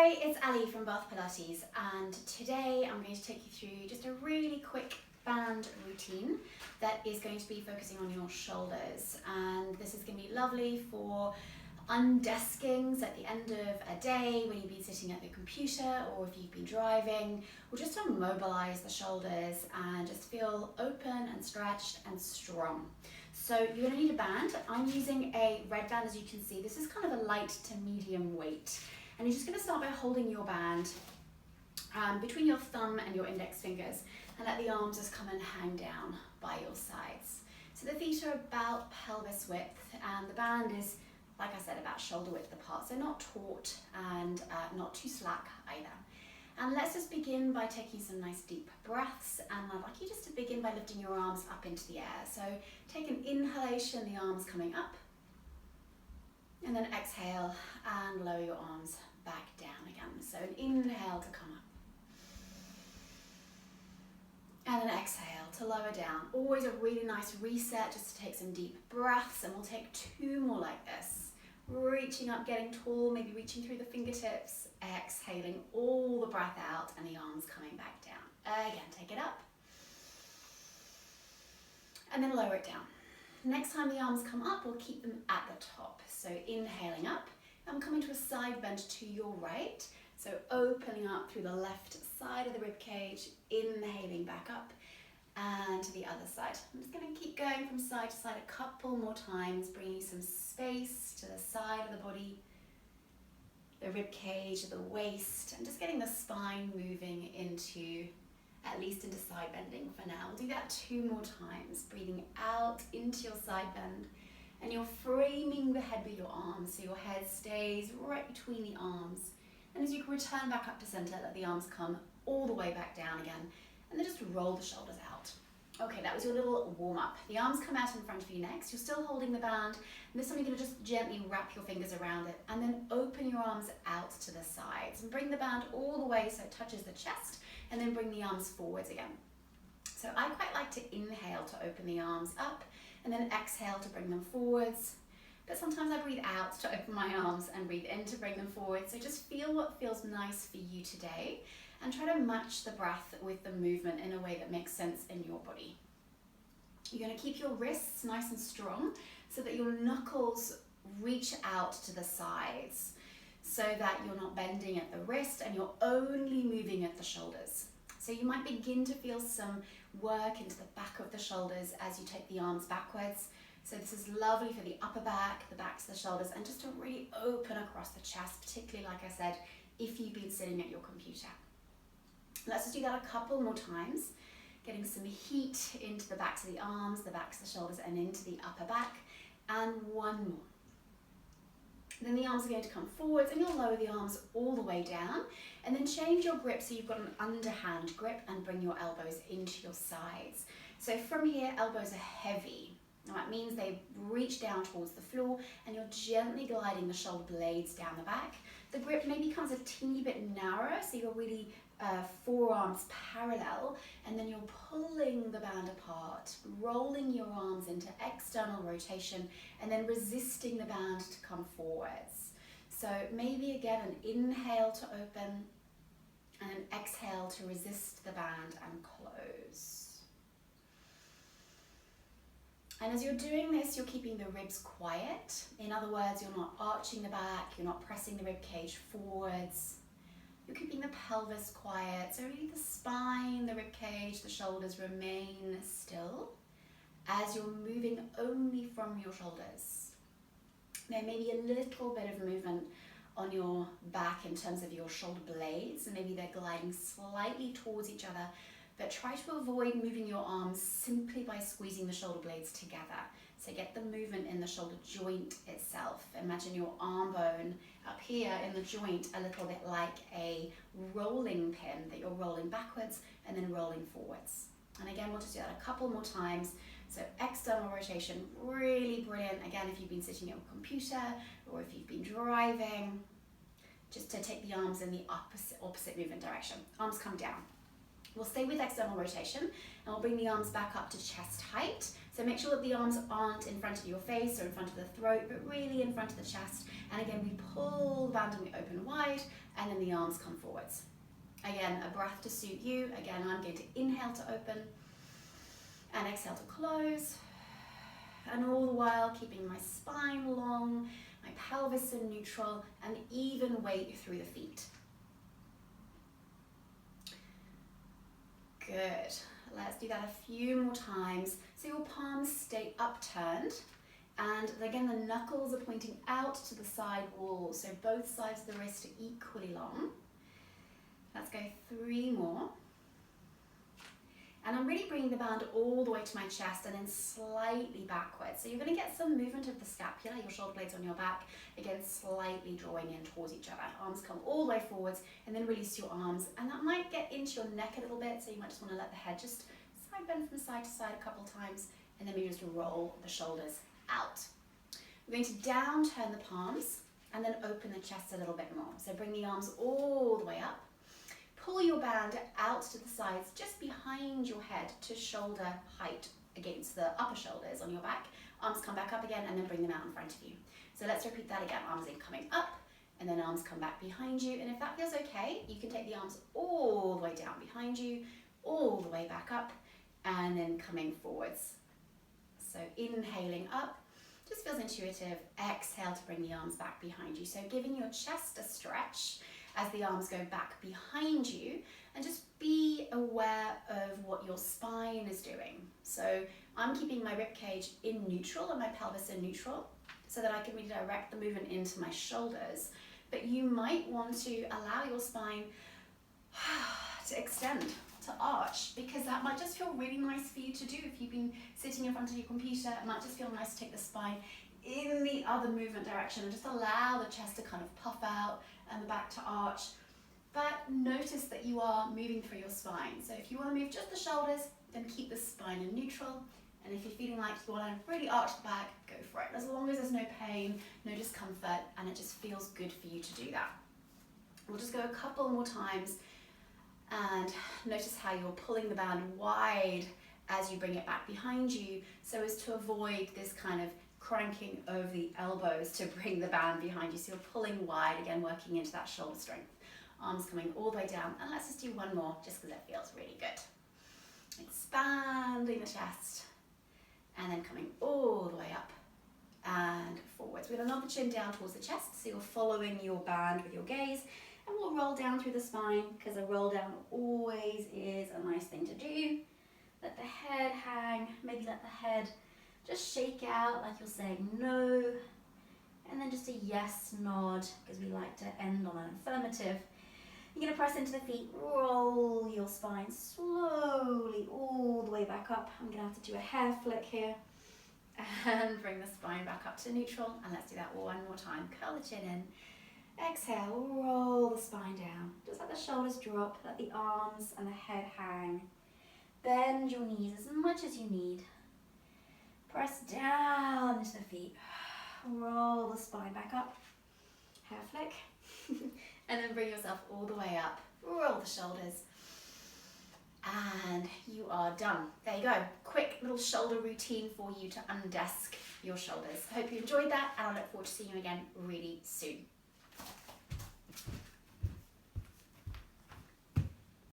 Hi, it's Ali from Bath Pilates, and today I'm going to take you through just a really quick band routine that is going to be focusing on your shoulders. And this is going to be lovely for undeskings at the end of a day when you've been sitting at the computer or if you've been driving, or just to mobilise the shoulders and just feel open and stretched and strong. So you're going to need a band. I'm using a red band, as you can see. This is kind of a light to medium weight. And you're just going to start by holding your band between your thumb and your index fingers and let the arms just come and hang down by your sides. So the feet are about pelvis width and the band is, like I said, about shoulder width apart. So not taut and not too slack either. And let's just begin by taking some nice deep breaths, and I'd like you just to begin by lifting your arms up into the air. So take an inhalation, the arms coming up, and then exhale and lower your arms back down again. So an inhale to come up. And then exhale to lower down. Always a really nice reset just to take some deep breaths, and we'll take 2 more like this. Reaching up, getting tall, maybe reaching through the fingertips, exhaling all the breath out and the arms coming back down. Again, take it up. And then lower it down. Next time the arms come up, we'll keep them at the top. So inhaling up, I'm coming to a side bend to your right. So opening up through the left side of the rib cage, inhaling back up, and to the other side. I'm just going to keep going from side to side a couple more times, bringing some space to the side of the body, the rib cage, the waist, and just getting the spine moving into, at least into side bending for now. We'll do that 2 more times, breathing out into your side bend, and you're framing the head with your arms, so your head stays right between the arms. And as you can return back up to center, let the arms come all the way back down again, and then just roll the shoulders out. Okay, that was your little warm up. The arms come out in front of you next. You're still holding the band, and this time you're going to just gently wrap your fingers around it, and then open your arms out to the sides, and bring the band all the way so it touches the chest, and then bring the arms forwards again. So I quite like to inhale to open the arms up, and then exhale to bring them forwards. But sometimes I breathe out to open my arms and breathe in to bring them forward. So just feel what feels nice for you today and try to match the breath with the movement in a way that makes sense in your body. You're going to keep your wrists nice and strong so that your knuckles reach out to the sides so that you're not bending at the wrist and you're only moving at the shoulders. So you might begin to feel some work into the back of the shoulders as you take the arms backwards. So this is lovely for the upper back, the backs of the shoulders, and just to really open across the chest, particularly, like I said, if you've been sitting at your computer. Let's just do that a couple more times, getting some heat into the backs of the arms, the backs of the shoulders, and into the upper back. And 1 more. Then the arms are going to come forwards, and you'll lower the arms all the way down, and then change your grip so you've got an underhand grip, and bring your elbows into your sides. So from here, elbows are heavy. Now that means they reach down towards the floor, and you're gently gliding the shoulder blades down the back. The grip maybe becomes a teeny bit narrower, so you're really forearms parallel, and then you're pulling the band apart, rolling your arms into external rotation, and then resisting the band to come forwards. So maybe again an inhale to open, and an exhale to resist the band and close. And as you're doing this, you're keeping the ribs quiet. In other words, you're not arching the back, you're not pressing the rib cage forwards. You're keeping the pelvis quiet, so really the spine, the rib cage, the shoulders remain still as you're moving only from your shoulders. There may be a little bit of movement on your back in terms of your shoulder blades, and maybe they're gliding slightly towards each other, but try to avoid moving your arms simply by squeezing the shoulder blades together. So get the movement in the shoulder joint itself. Imagine your arm bone up here in the joint a little bit like a rolling pin that you're rolling backwards and then rolling forwards. And again, we'll just do that a couple more times. So external rotation, really brilliant. Again, if you've been sitting at a computer or if you've been driving, just to take the arms in the opposite movement direction. Arms come down. We'll stay with external rotation, and we'll bring the arms back up to chest height. So make sure that the arms aren't in front of your face or in front of the throat, but really in front of the chest. And again, we pull the band and we open wide. side, and then the arms come forwards. Again, a breath to suit you. Again, I'm going to inhale to open and exhale to close. And all the while keeping my spine long, my pelvis in neutral, and even weight through the feet. Good. Let's do that a few more times. So your palms stay upturned. And again, the knuckles are pointing out to the side wall. So both sides of the wrist are equally long. Let's go 3 more. And I'm really bringing the band all the way to my chest and then slightly backwards. So you're going to get some movement of the scapula, your shoulder blades on your back, again slightly drawing in towards each other. Arms come all the way forwards and then release your arms. And that might get into your neck a little bit, so you might just want to let the head just side bend from side to side a couple times, and then maybe just roll the shoulders out. We're going to down turn the palms and then open the chest a little bit more. So bring the arms all the way up. Pull your band out to the sides, just behind your head to shoulder height against the upper shoulders on your back. Arms come back up again and then bring them out in front of you. So let's repeat that again. Arms in coming up and then arms come back behind you. And if that feels okay, you can take the arms all the way down behind you, all the way back up, and then coming forwards. So inhaling up, just feels intuitive. Exhale to bring the arms back behind you. So giving your chest a stretch as the arms go back behind you, and just be aware of what your spine is doing. So I'm keeping my rib cage in neutral and my pelvis in neutral so that I can redirect the movement into my shoulders. But you might want to allow your spine to extend, to arch, because that might just feel really nice for you to do. If you've been sitting in front of your computer, it might just feel nice to take the spine in the other movement direction and just allow the chest to kind of puff out and the back to arch. But notice that you are moving through your spine. So if you want to move just the shoulders, then keep the spine in neutral. And if you're feeling like you want to really arch the back, go for it. As long as there's no pain, no discomfort, and it just feels good for you to do that. We'll just go a couple more times and notice how you're pulling the band wide as you bring it back behind you, so as to avoid this kind of cranking over the elbows to bring the band behind you. So you're pulling wide, again, working into that shoulder strength. Arms coming all the way down. And let's just do one more, just because it feels really good. Expanding the chest. And then coming all the way up and forwards. We're going to knock the chin down towards the chest, so you're following your band with your gaze. And we'll roll down through the spine, because a roll down always is a nice thing to do. Let the head hang, maybe let the head just shake out like you're saying no, and then just a yes nod, because we like to end on an affirmative. You're going to press into the feet, roll your spine slowly all the way back up. I'm going to have to do a hair flick here, and bring the spine back up to neutral, and let's do that one more time. Curl the chin in, exhale, roll the spine down. Just let the shoulders drop, let the arms and the head hang. Bend your knees as much as you need. Press down into the feet. Roll the spine back up. Hair flick. And then bring yourself all the way up. Roll the shoulders. And you are done. There you go. Quick little shoulder routine for you to undesk your shoulders. I hope you enjoyed that, and I look forward to seeing you again really soon.